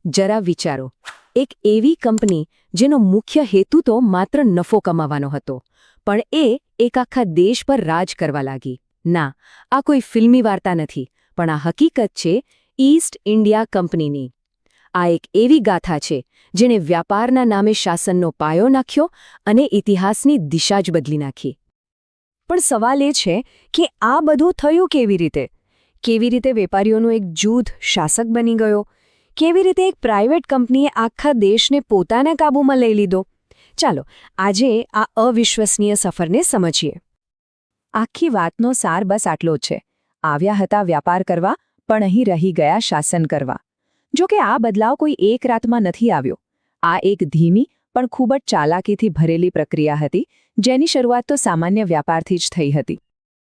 જરા વિચારો, એક એવી કંપની જેનો મુખ્ય હેતુ તો માત્ર નફો કમાવાનો હતો, પણ એ એક આખા દેશ પર રાજ કરવા લાગી. ના, આ કોઈ ફિલ્મી વાર્તા નથી, પણ આ હકીકત છે ઈસ્ટ ઇન્ડિયા કંપનીની. આ એક એવી ગાથા છે જેણે વ્યાપારના નામે શાસનનો પાયો નાખ્યો અને ઇતિહાસની દિશા જ બદલી નાખી. પણ સવાલ એ છે કે આ બધું થયું કેવી રીતે? કેવી રીતે વેપારીઓનું એક જૂથ શાસક બની ગયો? કેવી રીતે એક પ્રાઇવેટ કંપનીએ આખા દેશને પોતાના કાબૂમાં લઈ લીધો? ચાલો આજે આ અવિશ્વસનીય સફરને સમજીએ. આખી વાતનો સાર બસ આટલો જ છે. આવ્યા હતા વ્યાપાર કરવા, પણ અહીં રહી ગયા શાસન કરવા. જો કે આ બદલાવ કોઈ એક રાતમાં નથી આવ્યો. આ એક ધીમી પણ ખૂબ જ ચાલાકીથી ભરેલી પ્રક્રિયા હતી, જેની શરૂઆત તો સામાન્ય વ્યાપારથી જ થઈ હતી.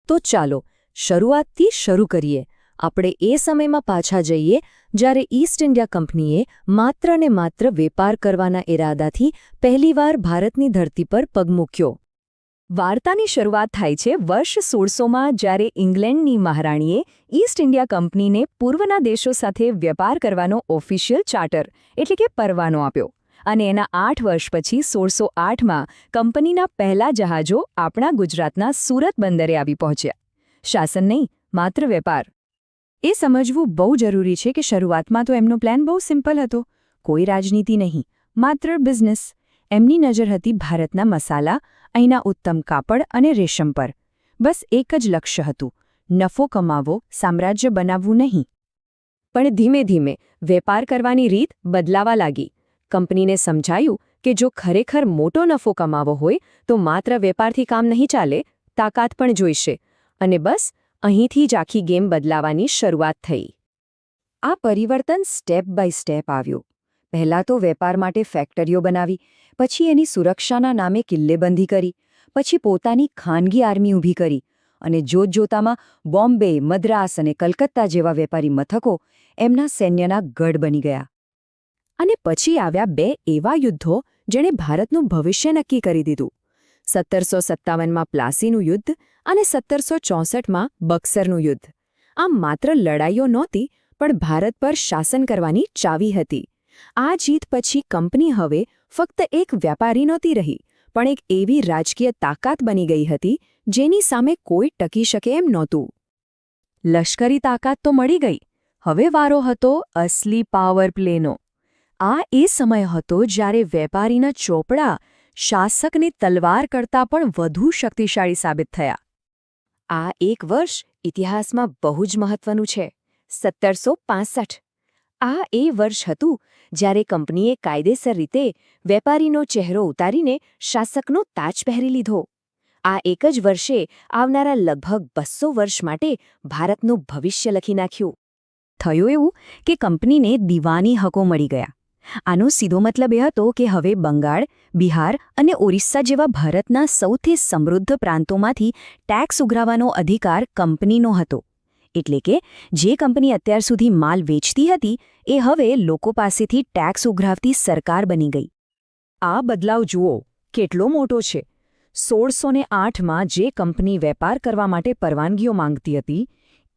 તો ચાલો શરૂઆતથી શરૂ કરીએ. આપણે એ સમયમાં પાછા જઈએ જ્યારે ઈસ્ટ ઇન્ડિયા કંપનીએ માત્ર ને માત્ર વેપાર કરવાના ઇરાદાથી પહેલીવાર ભારતની ધરતી પર પગ મૂક્યો. વાર્તાની શરૂઆત થાય છે વર્ષ 1600માં, જ્યારે ઇંગ્લેન્ડની મહારાણીએ ઈસ્ટ ઇન્ડિયા કંપનીને પૂર્વના દેશો સાથે વેપાર કરવાનો ઓફિશિયલ ચાર્ટર એટલે કે પરવાનો આપ્યો. અને એના 8 વર્ષ પછી 1608માં કંપનીના પહેલા જહાજો આપણા ગુજરાતના સુરત બંદરે આવી પહોંચ્યા. શાસન નહીં, માત્ર વેપાર. એ સમજવું બહુ જરૂરી છે કે શરૂઆતમાં તો એમનો પ્લાન બહુ સિમ્પલ હતો. કોઈ રાજનીતિ નહીં, માત્ર બિઝનેસ. એમની નજર હતી ભારતના મસાલા, અહીંના ઉત્તમ કાપડ અને રેશમ પર. બસ એક જ લક્ષ્ય હતું, નફો કમાવો, સામ્રાજ્ય બનાવવું નહીં. પણ ધીમે ધીમે વેપાર કરવાની રીત બદલાવા લાગી. કંપનીને સમજાયું કે જો ખરેખર મોટો નફો કમાવો હોય તો માત્ર વેપારથી કામ નહીં ચાલે, તાકાત પણ જોઈશે. અને બસ અહીંથી જ આખી ગેમ બદલાવાની શરૂઆત થઈ. આ પરિવર્તન સ્ટેપ બાય સ્ટેપ આવ્યું. પહેલાં તો વેપાર માટે ફેક્ટરીઓ બનાવી, પછી એની સુરક્ષાના નામે કિલ્લેબંધી કરી, પછી પોતાની ખાનગી આર્મી ઊભી કરી, અને જોતજોતામાં બોમ્બે, મદ્રાસ અને કલકત્તા જેવા વેપારી મથકો એમના સૈન્યના ગઢ બની ગયા. અને પછી આવ્યા 2 એવા યુદ્ધો જેણે ભારતનું ભવિષ્ય નક્કી કરી દીધું. 1757માં પ્લાસીનું યુદ્ધ અને 1764માં બક્સરનું યુદ્ધ. આમ માત્ર લડાઈઓ નહોતી, પણ ભારત પર શાસન કરવાની ચાવી હતી. આ જીત પછી કંપની હવે ફક્ત એક વ્યાપારી નહોતી રહી, પણ એક એવી રાજકીય તાકાત બની ગઈ હતી જેની સામે કોઈ ટકી શકે એમ નહોતું. લશ્કરી તાકાત તો મળી ગઈ, હવે વારો હતો અસલી પાવર પ્લેનો. આ એ સમય હતો જ્યારે વેપારીના ચોપડા શાસકની તલવાર કરતાં પણ વધુ શક્તિશાળી સાબિત થયા. આ એક વર્ષ ઇતિહાસમાં બહુ જ મહત્વનું છે. 1765. આ એ વર્ષ હતું જ્યારે કંપનીએ કાયદેસર રીતે વેપારીનો ચહેરો ઉતારીને શાસકનો તાજ પહેરી લીધો. આ એક જ વર્ષે આવનારા લગભગ 200 વર્ષ માટે ભારતનું ભવિષ્ય લખી નાખ્યું. થયું એવું કે કંપનીને દીવાની હકો મળી ગયા. આનો સીધો મતલબ એ હતો કે હવે બંગાળ, બિહાર અને ઓરિસ્સા જેવા ભારતના સૌથી સમૃદ્ધ પ્રાંતોમાંથી ટેક્સ ઉઘરાવવાનો અધિકાર કંપનીનો હતો. એટલે કે જે કંપની અત્યાર સુધી માલ વેચતી હતી એ હવે લોકો પાસેથી ટેક્સ ઉઘરાવતી સરકાર બની ગઈ. આ બદલાવ જુઓ કેટલો મોટો છે. 1608માં જે કંપની વેપાર કરવા માટે પરવાનગીઓ માંગતી હતી,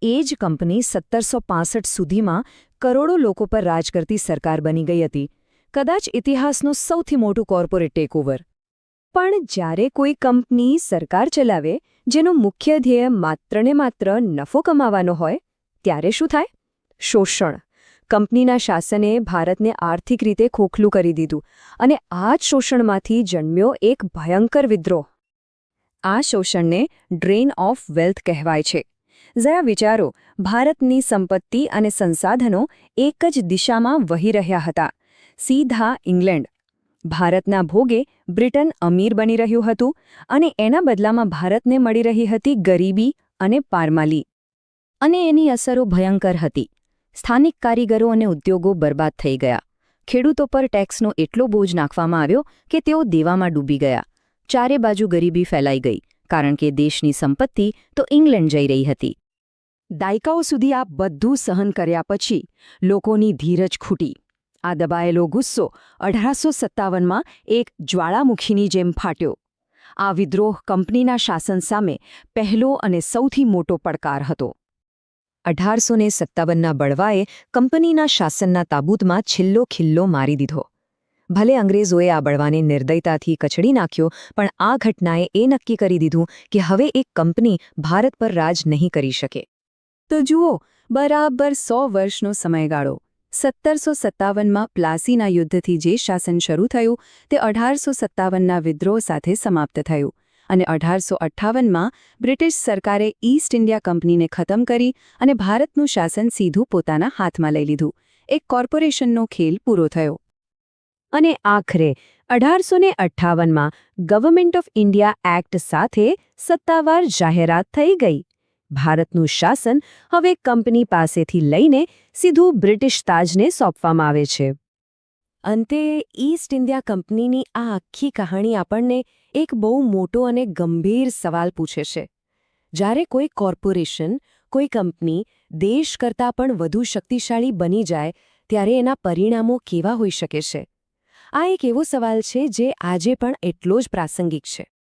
એ જ કંપની 1765 સુધીમાં કરોડો લોકો પર રાજ કરતી સરકાર બની ગઈ હતી. કદાચ ઇતિહાસનું સૌથી મોટું કોર્પોરેટ ટેકઓવર. પણ જ્યારે કોઈ કંપની સરકાર ચલાવે જેનો મુખ્ય ધ્યેય માત્ર ને માત્ર નફો કમાવાનો હોય, ત્યારે શું થાય? શોષણ. કંપનીના શાસને ભારતને આર્થિક રીતે ખોખલું કરી દીધું, અને આ જ શોષણમાંથી જન્મ્યો એક ભયંકર વિદ્રોહ. આ શોષણને ડ્રેન ઓફ વેલ્થ કહેવાય છે. જરા વિચારો, ભારતની સંપત્તિ અને સંસાધનો એક જ દિશામાં વહી રહ્યા હતા, સીધા ઇંગ્લેન્ડ. ભારતના ભોગે બ્રિટન અમીર બની રહ્યું હતું, અને એના બદલામાં ભારતને મળી રહી હતી ગરીબી અને પારમાલી. અને એની અસરો ભયંકર હતી. સ્થાનિક કારીગરો અને ઉદ્યોગો બરબાદ થઈ ગયા. ખેડૂતો પર ટેક્સનો એટલો બોજ નાખવામાં આવ્યો કે તેઓ દેવામાં ડૂબી ગયા. ચારે બાજુ ગરીબી ફેલાઈ ગઈ, કારણ કે દેશની સંપત્તિ તો ઇંગ્લેન્ડ જઈ રહી હતી. દાયકાઓ સુધી આ બધું સહન કર્યા પછી લોકોની ધીરજ ખૂટી. આ દબાયેલો ગુસ્સો 1857માં એક જ્વાળામુખીની જેમ ફાટ્યો. આ વિદ્રોહ કંપનીના શાસન સામે પહેલો અને સૌથી મોટો પડકાર હતો. 1857ના બળવાએ કંપનીના શાસનના તાબૂતમાં છેલ્લો ખિલ્લો મારી દીધો. ભલે અંગ્રેજોએ આ બળવાને નિર્દયતાથી કચડી નાખ્યો, પણ આ ઘટનાએ એ નક્કી કરી દીધું કે હવે એક કંપની ભારત પર રાજ નહીં કરી શકે. તો જુઓ, બરાબર 100 વર્ષનો સમયગાળો. 1757માં પ્લાસીના યુદ્ધથી જે શાસન શરૂ થયું તે 1857ના વિદ્રોહ સાથે સમાપ્ત થયું અને 1858માં બ્રિટિશ સરકારે ઈસ્ટ ઇન્ડિયા કંપનીને ખતમ કરી અને ભારતનું શાસન સીધું પોતાના હાથમાં લઈ લીધું. એક કોર્પોરેશનનો ખેલ પૂરો થયો. અને આખરે 1858માં ગવર્મેન્ટ ઓફ ઇન્ડિયા એક્ટ સાથે સત્તાવાર જાહેરાત થઈ ગઈ. ભારતનું શાસન હવે કંપની પાસેથી લઈને સીધું બ્રિટિશ તાજને સોંપવામાં આવે છે. અંતે ઈસ્ટ ઇન્ડિયા કંપનીની આ આખી કહાણી આપણને એક બહુ મોટો અને ગંભીર સવાલ પૂછે છે. જ્યારે કોઈ કોર્પોરેશન, કોઈ કંપની દેશ કરતાં પણ વધુ શક્તિશાળી બની જાય ત્યારે એના પરિણામો કેવા હોઈ શકે છે? આ એક એવો સવાલ છે જે આજે પણ એટલો જ પ્રાસંગિક છે.